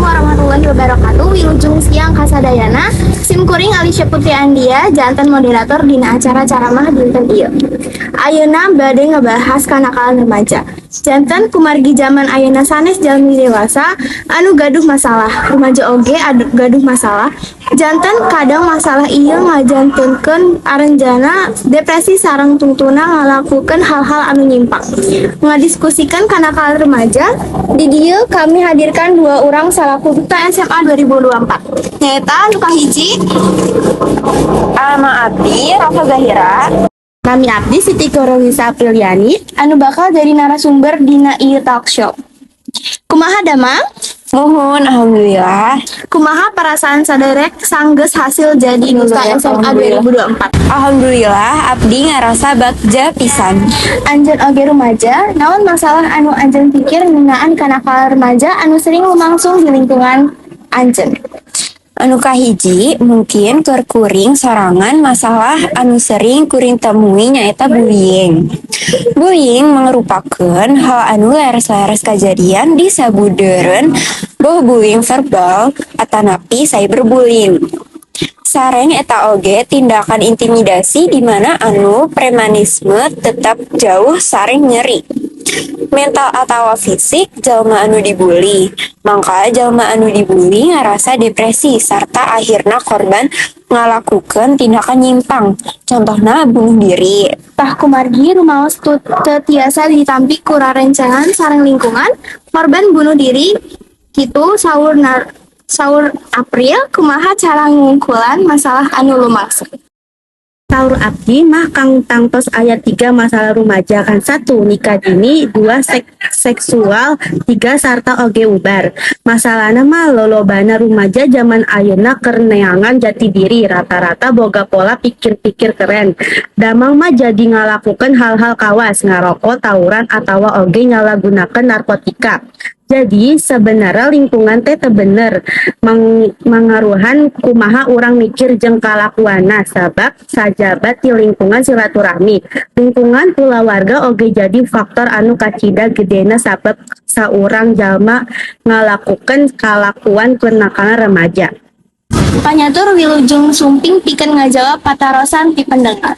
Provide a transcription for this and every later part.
warahmatullahi wabarakatuh. Wilujeng siang kasadayana. Simkuring Alicia Putri Andia, jantan moderator dina acara caramah dinten ieu. Ayeuna bade ngebahas kanakalan remaja. Jantan kumargi zaman ayeuna sanes jalmi dewasa anu gaduh masalah. Remaja oge gaduh masalah. Jantan kadang masalah ieu ngajantenkeun aranjana depresi sareng tungtuna ngalakukeun hal-hal anu nyimpang. Ngadiskusikan kanakalan remaja, di dieu kami hadirkan dua orang salaku duta SMA 2024. Nyaeta anu kahiji Alma Abdi, Rafa Zahira. Nami Abdi Siti Korowisa Apriliani anu bakal jadi narasumber dina ieu talk show. Kumaha damang? Muhun, alhamdulillah. Kumaha perasaan saderek sanggeus hasil jadi duta SMA 2024? Alhamdulillah, Abdi ngarasa bagja pisan. Anjeun oge rumaja, naon masalah anu anjeun pikir ngeunaan kanakalan remaja anu sering lumangsung di lingkungan anjeun? Anu kahiji, mungkin keur kuring sorangan masalah anu sering kuring temui nyaeta bullying. Bullying merupakan hal anu leres-leres kejadian di sabudeureun boh bullying verbal atanapi cyberbullying. Sareng eta oge tindakan intimidasi di mana anu premanisme tetap jauh sareng nyeri. Mental atau fisik jalma anu dibully. Mangka jalma anu dibully ngarasa depresi sarta akhirna korban ngalakukeun tindakan nyimpang. Contohna bunuh diri. Tah kumargi rumaos teu tiasa ditampi ku rarencangan sareng lingkungan, korban bunuh diri kitu saur April kumaha cara ngungkulan masalah anu lumangsung. Saur Abdi mah kang tangtos ayat 3 masalah rumaja kan 1 nikah dini 2 seksual 3 sarta oge ubar. Masalahna mah lolobana rumaja zaman ayeuna keur neangan jati diri rata-rata boga pola pikir-pikir keren. Damang mah jadi ngalakukeun hal-hal kawas ngarokok, tawuran atawa oge nyalahgunakeun narkotika. Jadi sebenarnya lingkungan teh teu bener mangaruhan kumaha urang mikir jeung kalakuanna sabab sajabat di lingkungan silaturahmi. Lingkungan pula warga oge jadi faktor anu kacida gedena sabab saurang jalma ngalakukeun kalakuan kenakalan remaja. Panyatur Wilujeng Sumping pikeun ngajawab patarosan ti pendengar.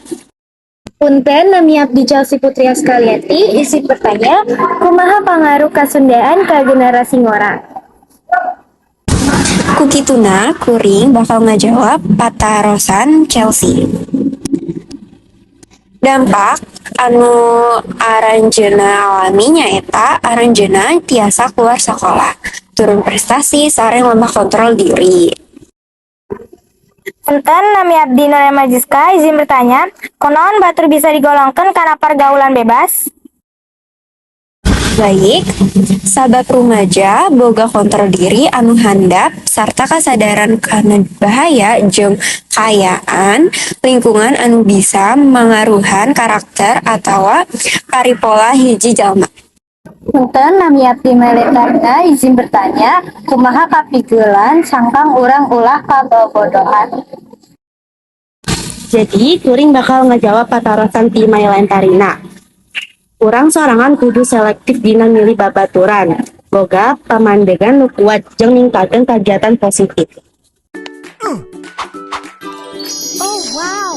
Punten nami Abdi Chelsea Putri Askaliati, isi pertanyaan, kumaha pangaruh kasundaan ka generasi ngora? Kukituna kuring bakal ngajawab patarosan Chelsea. Dampak anu aranjeuna alami nyaeta aranjeuna tiasa keluar sekolah, turun prestasi sareng lemah kontrol diri. Punten nami Abdi Nurema Jiska, izin bertanya, kunaon batur bisa digolongkeun kana pergaulan bebas? Baik, sabab rumaja boga kontrol diri anu handap sarta kasadaran kana bahaya jeung kaayaan lingkungan anu bisa mangaruhan karakter atawa paripola hiji jalma. Punten nami Abdi Meletarda, izin bertanya, kumaha kapikeun sangkang urang ulah kabobodohan? Jadi kuring bakal ngejawab patarosan ti Mailentarina. Urang sorangan kudu selektif dina milih babaturan. Boga pamandegan nu kuat jeung ningkatkeun kagiatan positif. Oh wow.